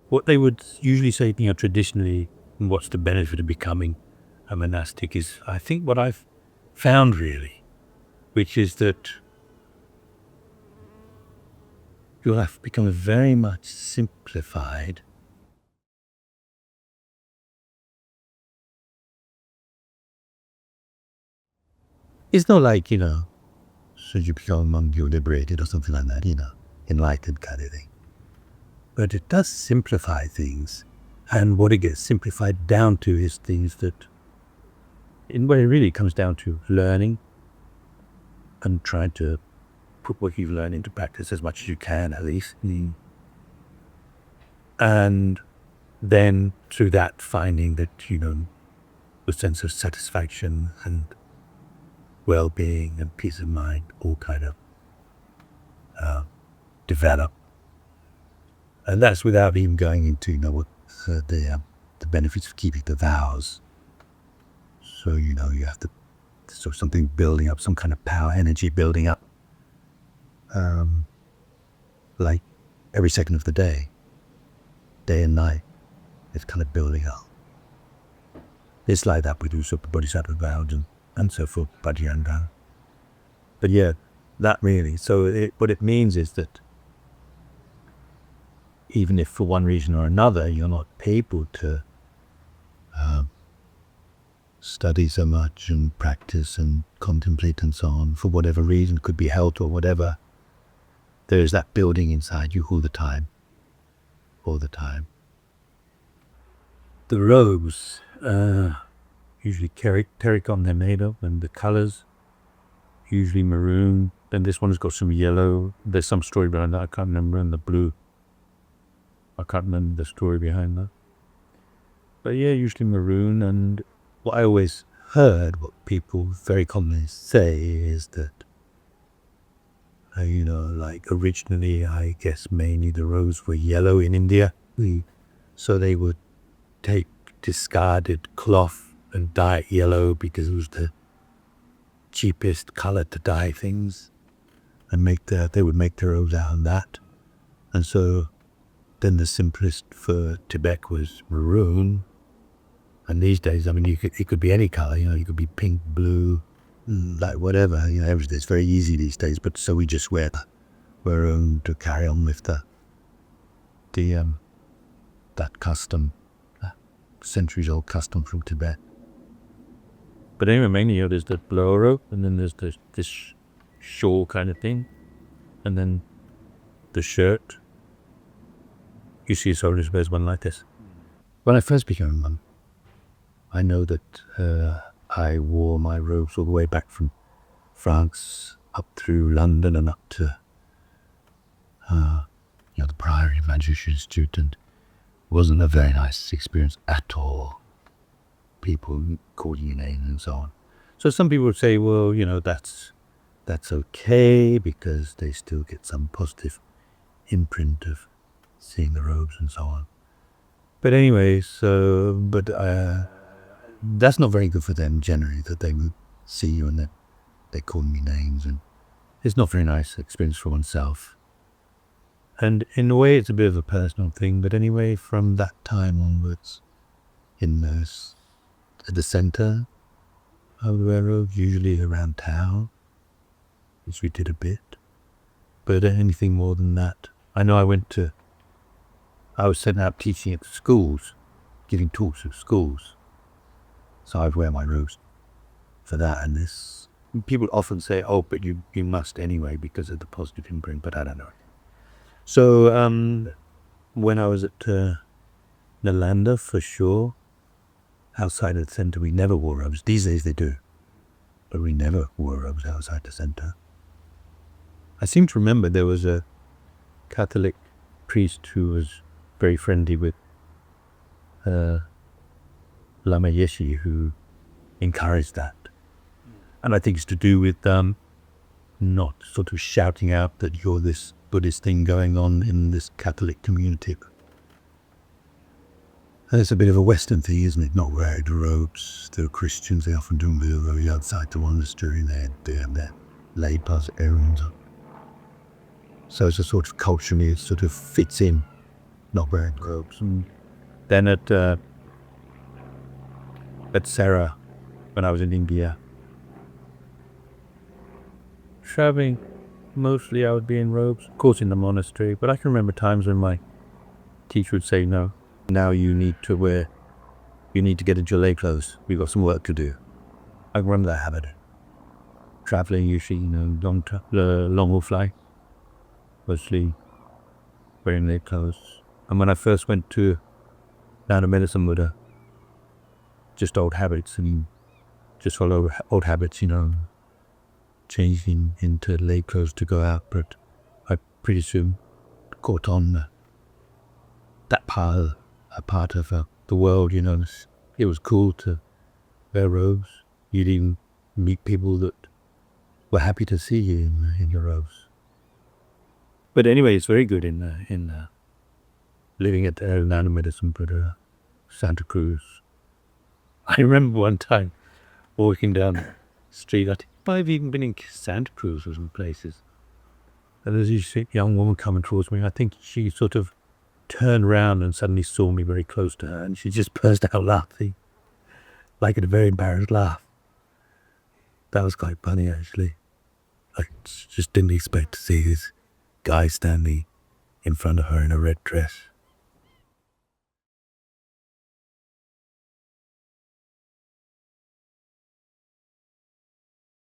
what they would usually say, traditionally, what's the benefit of becoming a monastic is, I think, what I've found really, which is that your life becomes very much simplified. It's not like, so you become a monk, you're liberated or something like that, enlightened kind of thing. But it does simplify things. And what it gets simplified down to is things that, in what it really comes down to, learning and trying to put what you've learned into practice as much as you can, at least. And then through that, finding that, a sense of satisfaction and well-being and peace of mind all kind of develop. And that's without even going into, what the benefits of keeping the vows. So, you have to, so something building up, some kind of power, energy building up, like every second of the day and night, it's kind of building up. It's like that with Usopp Bodhisattva vows and so forth, Bhajyanga. But yeah, that really, so what it means is that even if for one reason or another you're not able to study so much and practice and contemplate and so on, for whatever reason, could be health or whatever, there's that building inside you all the time. The robes, usually terracotta they're made of, and the colors, usually maroon. Then this one has got some yellow. There's some story behind that, I can't remember, and the blue. I can't remember the story behind that. But yeah, usually maroon. And what I always heard, what people very commonly say is that, like originally, I guess mainly the robes were yellow in India. So they would take discarded cloth and dye it yellow because it was the cheapest color to dye things, and they would make their robes out of that. And so then the simplest for Tibet was maroon. And these days, it could be any color, it could be pink, blue, like whatever, everything. It's very easy these days, but so we just wear our own to carry on with that custom, centuries-old custom from Tibet. But anyway, mainly there's the blower rope, and then there's this shawl kind of thing, and then the shirt. You see, so there's one like this. When I first became a monk, I know that I wore my robes all the way back from France up through London and up to the Priory of Manchester Institute, and it wasn't a very nice experience at all. People calling you names and so on. So some people would say, well, that's okay because they still get some positive imprint of seeing the robes and so on. But anyway, that's not very good for them generally, that they would see you and they're calling me names, and it's not a very nice experience for oneself. And in a way, it's a bit of a personal thing. But anyway, from that time onwards, at the center, I would wear robes, usually around town, which we did a bit. But anything more than that, I know I was sent out teaching at the schools, giving talks at schools. So I'd wear my robes for that. And this, people often say, oh, but you must anyway because of the positive imprint, but I don't know. So when I was at Nalanda, for sure, outside of the center, we never wore robes. These days they do, but we never wore robes outside the center. I seem to remember there was a Catholic priest who was very friendly with Lama Yeshe, who encouraged that. And I think it's to do with not sort of shouting out that you're this Buddhist thing going on in this Catholic community. And it's a bit of a Western thing, isn't it? Not wearing the robes. The Christians, they often do wear the robes outside the monastery. They have their lay pass errands. So it's a sort of culturally, it sort of fits in not wearing robes. And then at Sarah, when I was in India, traveling, mostly I would be in robes, of course in the monastery, but I can remember times when my teacher would say, no, now you need to get into your lay clothes. We've got some work to do. I remember that habit. Traveling usually, long haul flight, mostly wearing lay clothes. And when I first went to land of medicine Buddha, just old habits and just follow old habits, changing into lay clothes to go out. But I pretty soon caught on that part of the world, it was cool to wear robes. You'd even meet people that were happy to see you in your robes. But anyway, it's very good in living at land of medicine Buddha, Santa Cruz. I remember one time walking down the street. I think I've even been in Santa Cruz or some places. And there's a young woman coming towards me. I think she sort of turned around and suddenly saw me very close to her, and she just burst out laughing, like a very embarrassed laugh. That was quite funny, actually. I just didn't expect to see this guy standing in front of her in a red dress.